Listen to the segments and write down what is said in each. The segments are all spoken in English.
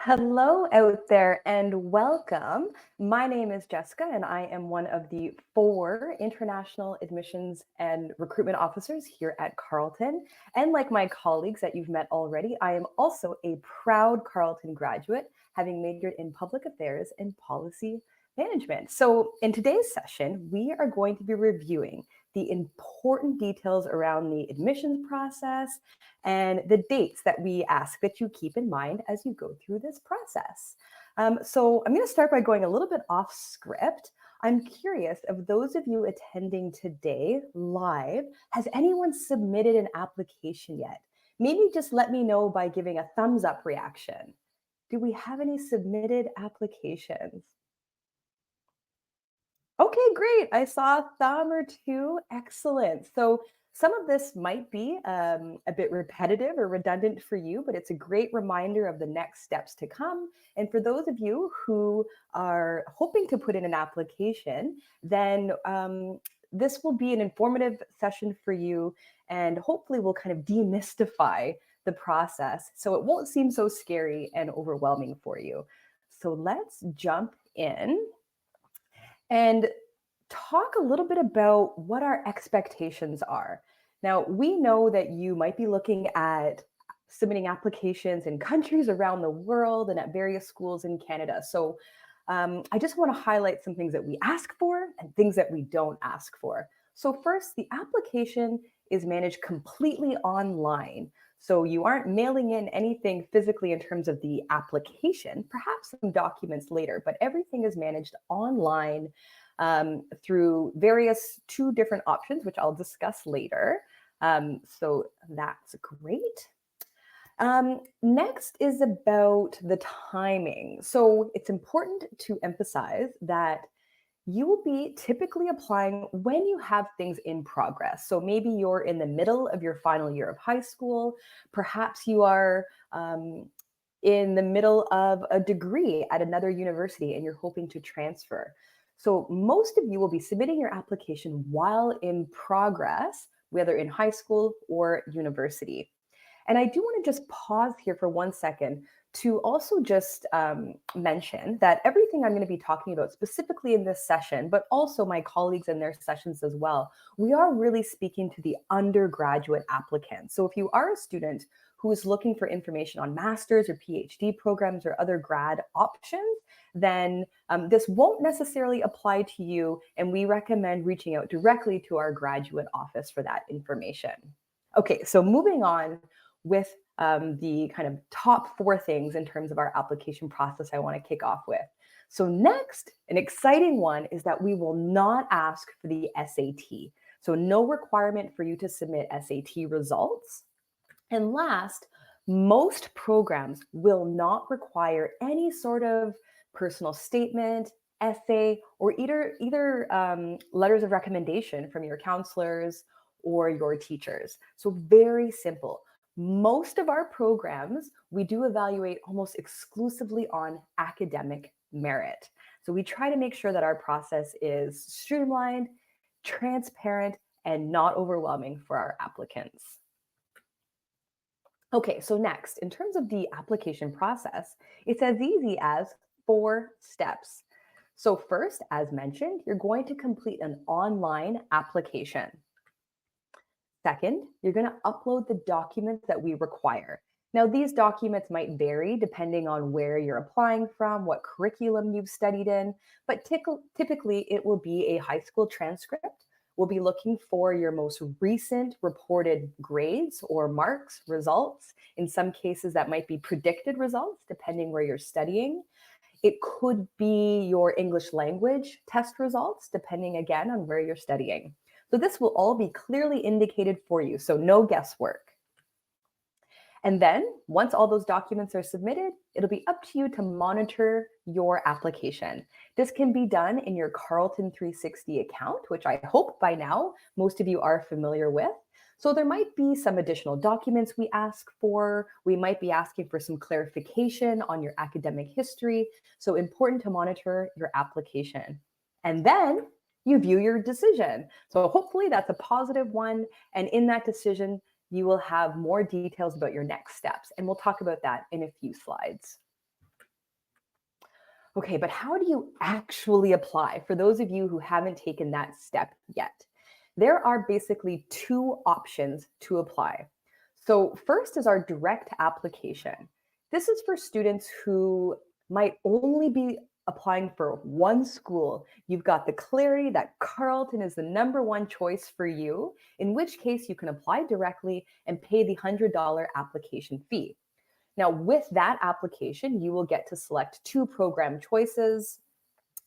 Hello out there and welcome. My name is Jessica and I am one of the four international admissions and recruitment officers here at Carleton. And like my colleagues that you've met already, I am also a proud Carleton graduate, having majored in public affairs and policy management. So in today's session, we are going to be reviewing the important details around the admissions process and the dates that we ask that you keep in mind as you go through this process. So I'm going to start by going a little bit off script. I'm curious, of those of you attending today live, has anyone submitted an application yet? Maybe just let me know by giving a thumbs up reaction. Do we have any submitted applications? Okay, great. I saw a thumb or two. Excellent. So some of this might be a bit repetitive or redundant for you, but it's a great reminder of the next steps to come. And for those of you who are hoping to put in an application, then this will be an informative session for you and hopefully will kind of demystify the process so it won't seem so scary and overwhelming for you. So let's jump in and talk a little bit about what our expectations are. Now, we know that you might be looking at submitting applications in countries around the world and at various schools in Canada. So I just want to highlight some things that we ask for and things that we don't ask for. So first, the application is managed completely online. So you aren't mailing in anything physically in terms of the application, perhaps some documents later, but everything is managed online through various two different options, which I'll discuss later. So that's great. Next is about the timing. So it's important to emphasize that you will be typically applying when you have things in progress. So maybe you're in the middle of your final year of high school. Perhaps you are in the middle of a degree at another university and you're hoping to transfer. So most of you will be submitting your application while in progress, whether in high school or university. And I do want to just pause here for 1 second to also just mention that everything I'm going to be talking about specifically in this session, but also my colleagues in their sessions as well, we are really speaking to the undergraduate applicants. So if you are a student who is looking for information on master's or PhD programs or other grad options, then this won't necessarily apply to you, and we recommend reaching out directly to our graduate office for that information. Okay, so moving on with the kind of top four things in terms of our application process I want to kick off with. So next, an exciting one is that we will not ask for the SAT. So no requirement for you to submit SAT results. And last, most programs will not require any sort of personal statement, essay, or either letters of recommendation from your counselors or your teachers. So very simple. Most of our programs, we do evaluate almost exclusively on academic merit. So we try to make sure that our process is streamlined, transparent, and not overwhelming for our applicants. Okay, so next, in terms of the application process, it's as easy as 4 steps. So first, as mentioned, you're going to complete an online application. Second, you're going to upload the documents that we require. Now, these documents might vary depending on where you're applying from, what curriculum you've studied in, but typically it will be a high school transcript. We'll be looking for your most recent reported grades or marks, results. In some cases, that might be predicted results, depending where you're studying. It could be your English language test results, depending again on where you're studying. So this will all be clearly indicated for you, so no guesswork. And then once all those documents are submitted, it'll be up to you to monitor your application. This can be done in your Carleton 360 account, which I hope by now most of you are familiar with. So there might be some additional documents we ask for. We might be asking for some clarification on your academic history. So important to monitor your application. And then you view your decision. So hopefully that's a positive one. And in that decision, you will have more details about your next steps. And we'll talk about that in a few slides. Okay, but how do you actually apply for those of you who haven't taken that step yet? There are basically two options to apply. So, first is our direct application. This is for students who might only be applying for one school. You've got the clarity that Carleton is the number one choice for you, in which case you can apply directly and pay the $100 application fee. Now, with that application, you will get to select two program choices.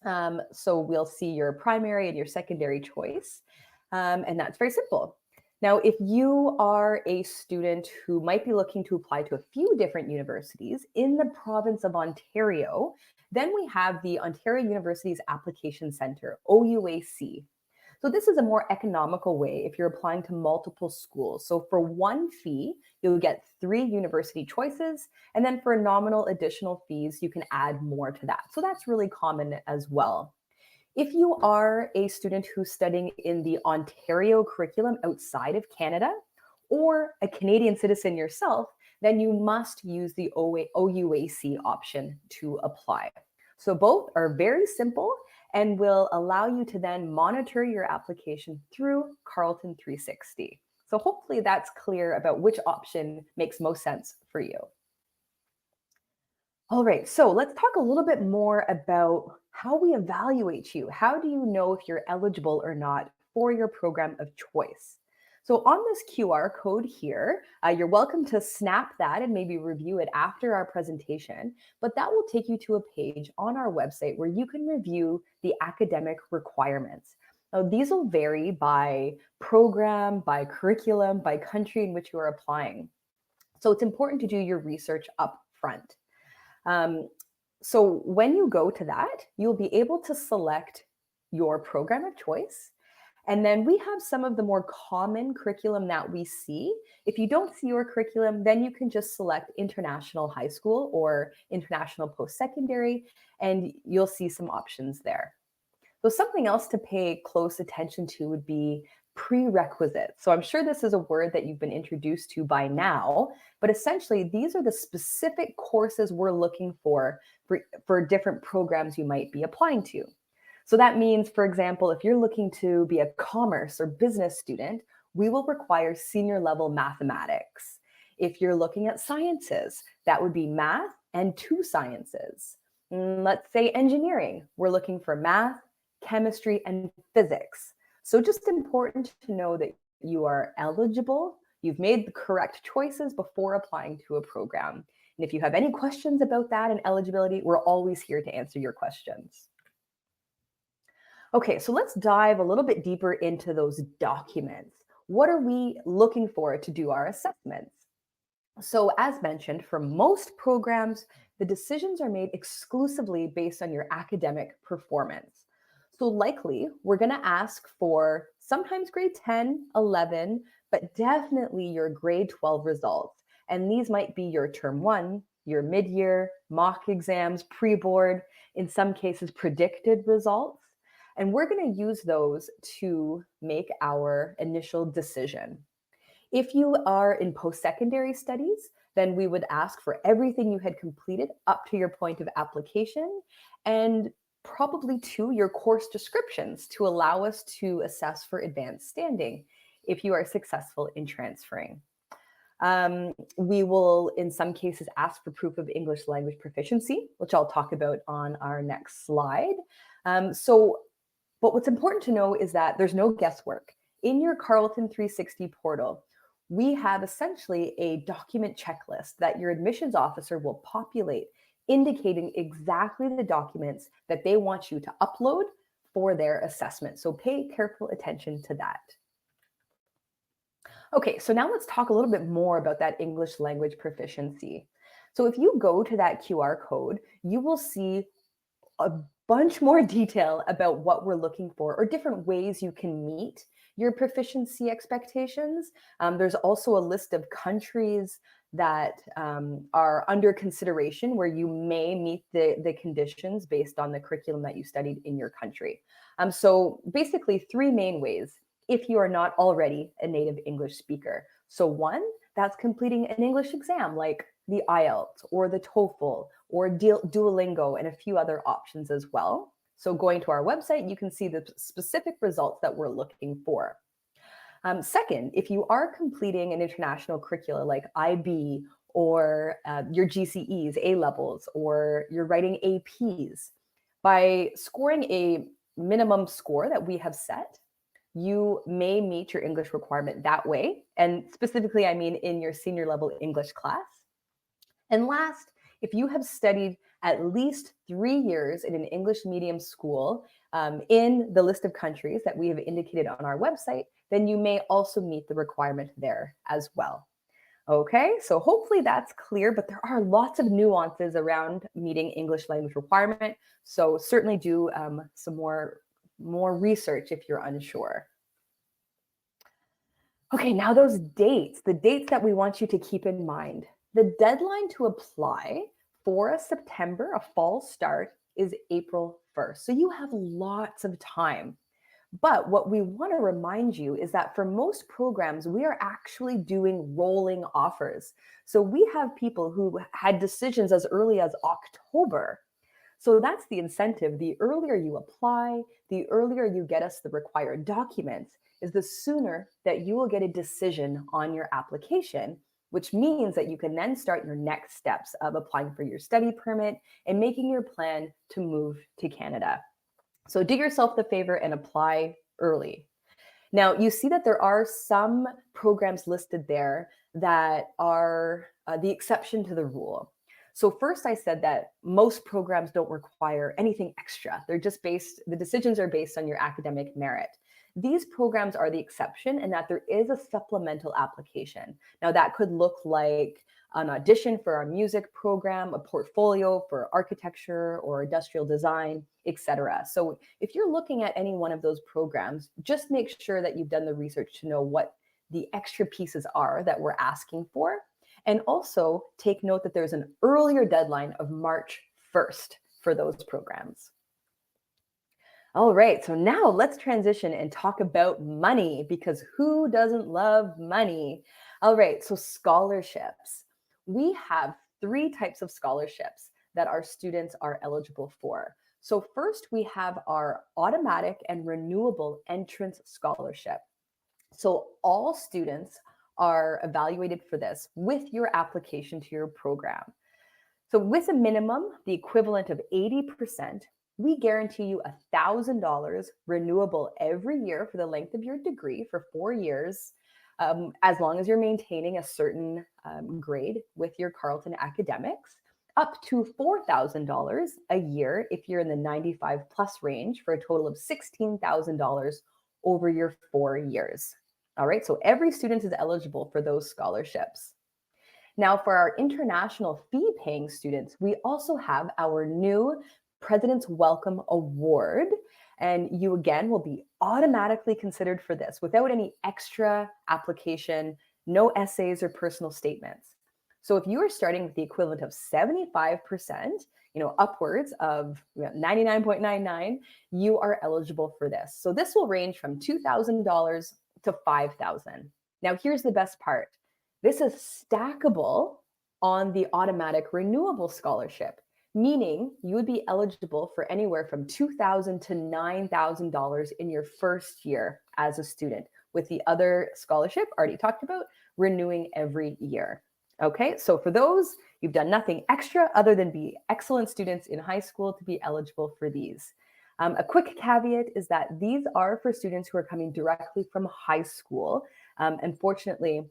So we'll see your primary and your secondary choice. And that's very simple. Now, if you are a student who might be looking to apply to a few different universities in the province of Ontario, then we have the Ontario University's Application Centre, OUAC. So this is a more economical way if you're applying to multiple schools. So for one fee, you'll get 3 university choices. And then for nominal additional fees, you can add more to that. So that's really common as well. If you are a student who's studying in the Ontario curriculum outside of Canada, or a Canadian citizen yourself, then you must use the OUAC option to apply. So both are very simple and will allow you to then monitor your application through Carleton 360. So hopefully that's clear about which option makes most sense for you. All right, so let's talk a little bit more about how we evaluate you. How do you know if you're eligible or not for your program of choice? So on this QR code here, you're welcome to snap that and maybe review it after our presentation, but that will take you to a page on our website where you can review the academic requirements. Now, these will vary by program, by curriculum, by country in which you are applying. So it's important to do your research up front. So when you go to that, you'll be able to select your program of choice. And then we have some of the more common curriculum that we see. If you don't see your curriculum, then you can just select international high school or international post-secondary, and you'll see some options there. So something else to pay close attention to would be prerequisites. So I'm sure this is a word that you've been introduced to by now, but essentially these are the specific courses we're looking for different programs you might be applying to. So that means, for example, if you're looking to be a commerce or business student, we will require senior level mathematics. If you're looking at sciences, that would be math and 2 sciences. Let's say engineering, we're looking for math, chemistry, and physics. So just important to know that you are eligible, you've made the correct choices before applying to a program. And if you have any questions about that and eligibility, we're always here to answer your questions. Okay, so let's dive a little bit deeper into those documents. What are we looking for to do our assessments? So as mentioned, for most programs, the decisions are made exclusively based on your academic performance. So likely, we're going to ask for sometimes grade 10, 11, but definitely your grade 12 results. And these might be your term 1, your mid-year, mock exams, pre-board, in some cases predicted results. And we're going to use those to make our initial decision. If you are in post-secondary studies, then we would ask for everything you had completed up to your point of application, and probably to your course descriptions to allow us to assess for advanced standing if you are successful in transferring. We will, in some cases, ask for proof of English language proficiency, which I'll talk about on our next slide. But what's important to know is that there's no guesswork. In your Carleton 360 portal, we have essentially a document checklist that your admissions officer will populate, indicating exactly the documents that they want you to upload for their assessment. So pay careful attention to that. Okay, so now let's talk a little bit more about that English language proficiency. So if you go to that QR code, you will see a bunch more detail about what we're looking for or different ways you can meet your proficiency expectations. There's also a list of countries that are under consideration where you may meet the conditions based on the curriculum that you studied in your country. So basically 3 main ways if you are not already a native English speaker. So 1, that's completing an English exam like the IELTS or the TOEFL or Duolingo and a few other options as well. So going to our website, you can see the specific results that we're looking for. Second, if you are completing an international curricula like IB or your GCEs, A levels, or you're writing APs, by scoring a minimum score that we have set, you may meet your English requirement that way. And specifically, I mean in your senior level English class. And last, if you have studied at least 3 years in an English medium school in the list of countries that we have indicated on our website, then you may also meet the requirement there as well. Okay, so hopefully that's clear, but there are lots of nuances around meeting English language requirement. So certainly do some more research if you're unsure. Okay, now those dates, the dates that we want you to keep in mind. The deadline to apply for a September, a fall start, is April 1st. So you have lots of time. But what we want to remind you is that for most programs, we are actually doing rolling offers. So we have people who had decisions as early as October. So that's the incentive. The earlier you apply, the earlier you get us the required documents, is the sooner that you will get a decision on your application, which means that you can then start your next steps of applying for your study permit and making your plan to move to Canada. So do yourself the favor and apply early. Now, you see that there are some programs listed there that are the exception to the rule. So first, I said that most programs don't require anything extra. They're just the decisions are based on your academic merit. These programs are the exception in that there is a supplemental application. Now, that could look like an audition for our music program, a portfolio for architecture or industrial design, etc. So if you're looking at any one of those programs, just make sure that you've done the research to know what the extra pieces are that we're asking for. And also take note that there's an earlier deadline of March 1st for those programs. All right, so now let's transition and talk about money, because who doesn't love money? All right, so scholarships. We have 3 types of scholarships that our students are eligible for. So first, we have our automatic and renewable entrance scholarship. So all students are evaluated for this with your application to your program. So with a minimum, the equivalent of 80%, we guarantee you $1,000 renewable every year for the length of your degree for 4 years, as long as you're maintaining a certain grade with your Carleton academics, up to $4,000 a year if you're in the 95 plus range, for a total of $16,000 over your 4 years. All right, so every student is eligible for those scholarships. Now, for our international fee-paying students, we also have our new President's Welcome Award. And you, again, will be automatically considered for this without any extra application, no essays or personal statements. So if you are starting with the equivalent of 75%, upwards of 99.99, you are eligible for this. So this will range from $2,000 to $5,000. Now, here's the best part. This is stackable on the automatic renewable scholarship, meaning you would be eligible for anywhere from $2,000 to $9,000 in your first year as a student, with the other scholarship already talked about renewing every year. Okay, so for those, you've done nothing extra other than be excellent students in high school to be eligible for these. A quick caveat is that these are for students who are coming directly from high school. Unfortunately,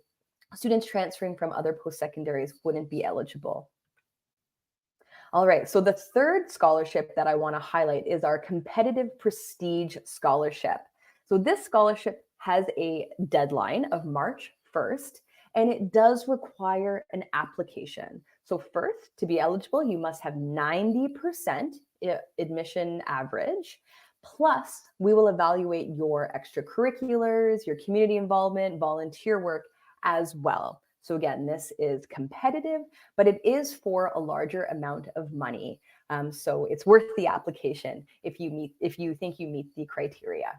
students transferring from other post-secondaries wouldn't be eligible. All right, so the third scholarship that I want to highlight is our Competitive Prestige Scholarship. So this scholarship has a deadline of March 1st, and it does require an application. So first, to be eligible, you must have 90% admission average, plus we will evaluate your extracurriculars, your community involvement, volunteer work as well. So again, this is competitive, but it is for a larger amount of money. So it's worth the application if you think you meet the criteria.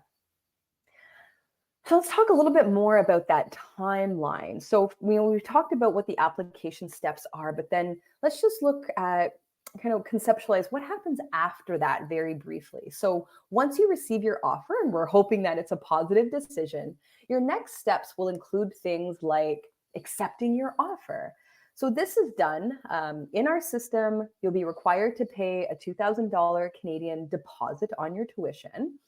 So let's talk a little bit more about that timeline. So we've talked about what the application steps are, but then let's just look at kind of conceptualize what happens after that very briefly. So once you receive your offer, and we're hoping that it's a positive decision, your next steps will include things like accepting your offer. So this is done in our system. You'll be required to pay a $2,000 Canadian deposit on your tuition.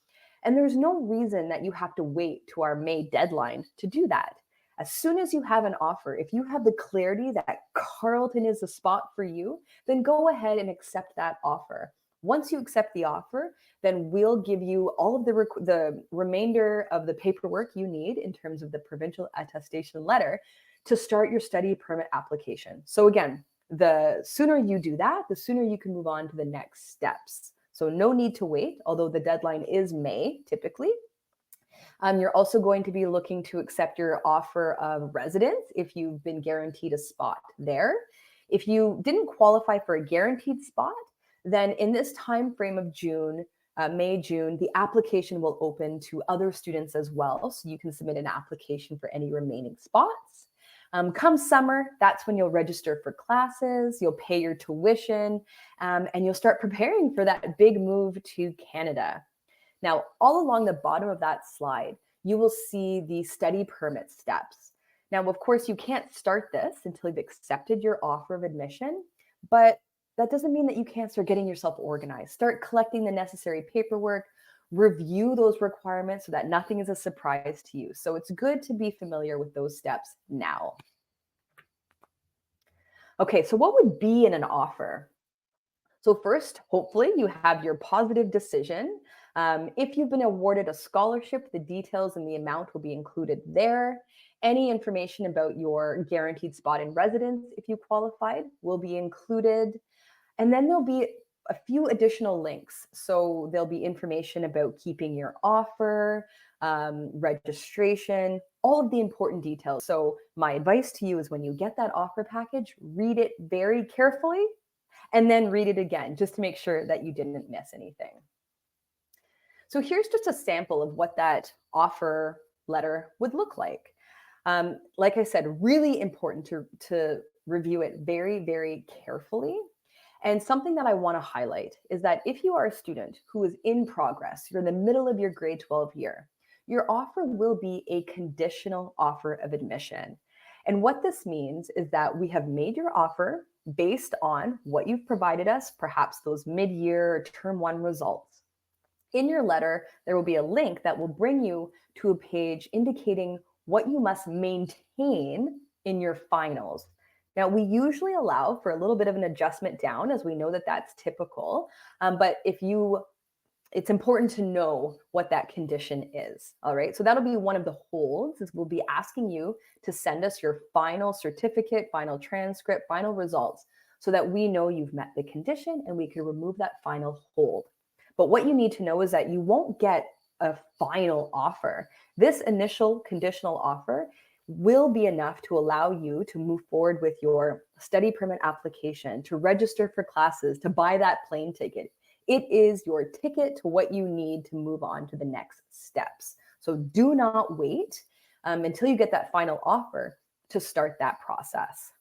And there's no reason that you have to wait to our May deadline to do that. As soon as you have an offer, if you have the clarity that Carleton is the spot for you, then go ahead and accept that offer. Once you accept the offer, then we'll give you all of the remainder of the paperwork you need in terms of the provincial attestation letter to start your study permit application. So again, the sooner you do that, the sooner you can move on to the next steps. So no need to wait, although the deadline is May typically. You're also going to be looking to accept your offer of residence if you've been guaranteed a spot there. If you didn't qualify for a guaranteed spot, then in this time frame of June, May, June, the application will open to other students as well. So you can submit an application for any remaining spots. Come summer, that's when you'll register for classes, you'll pay your tuition, and you'll start preparing for that big move to Canada. Now, all along the bottom of that slide, you will see the study permit steps. Now, of course, you can't start this until you've accepted your offer of admission, but that doesn't mean that you can't start getting yourself organized. Start collecting the necessary paperwork, review those requirements so that nothing is a surprise to you. So it's good to be familiar with those steps now. Okay, so what would be in an offer? So first, hopefully you have your positive decision. If you've been awarded a scholarship, the details and the amount will be included there. Any information about your guaranteed spot in residence, if you qualified, will be included. And then there'll be a few additional links. So there'll be information about keeping your offer, registration, all of the important details. So my advice to you is when you get that offer package, read it very carefully and then read it again just to make sure that you didn't miss anything. So here's just a sample of what that offer letter would look like. Like I said, really important to review it very, very carefully. And something that I want to highlight is that if you are a student who is in progress, you're in the middle of your grade 12 year, your offer will be a conditional offer of admission. And what this means is that we have made your offer based on what you've provided us, perhaps those mid-year or term one results. In your letter, there will be a link that will bring you to a page indicating what you must maintain in your finals. Now, we usually allow for a little bit of an adjustment down, as we know that that's typical. But it's important to know what that condition is. All right. So that'll be one of the holds, is we'll be asking you to send us your final certificate, final transcript, final results, so that we know you've met the condition and we can remove that final hold. But what you need to know is that you won't get a final offer. This initial conditional offer will be enough to allow you to move forward with your study permit application, to register for classes, to buy that plane ticket. It is your ticket to what you need to move on to the next steps. So do not wait until you get that final offer to start that process.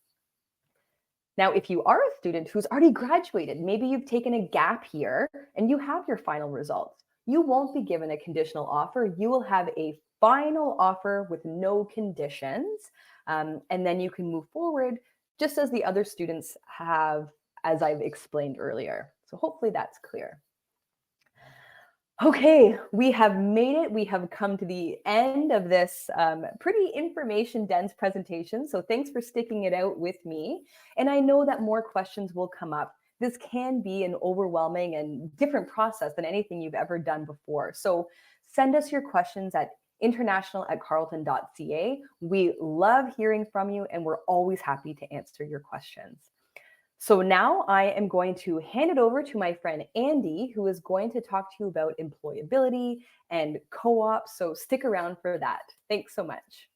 Now, if you are a student who's already graduated, maybe you've taken a gap year and you have your final results, you won't be given a conditional offer. You will have a final offer with no conditions, and then you can move forward just as the other students have, as I've explained earlier. So hopefully that's clear. Okay, we have made it. We have come to the end of this pretty information-dense presentation. So thanks for sticking it out with me. And I know that more questions will come up. This can be an overwhelming and different process than anything you've ever done before. So send us your questions at international@carleton.ca. We love hearing from you, and we're always happy to answer your questions. So now I am going to hand it over to my friend Andy, who is going to talk to you about employability and co-ops. So stick around for that. Thanks so much.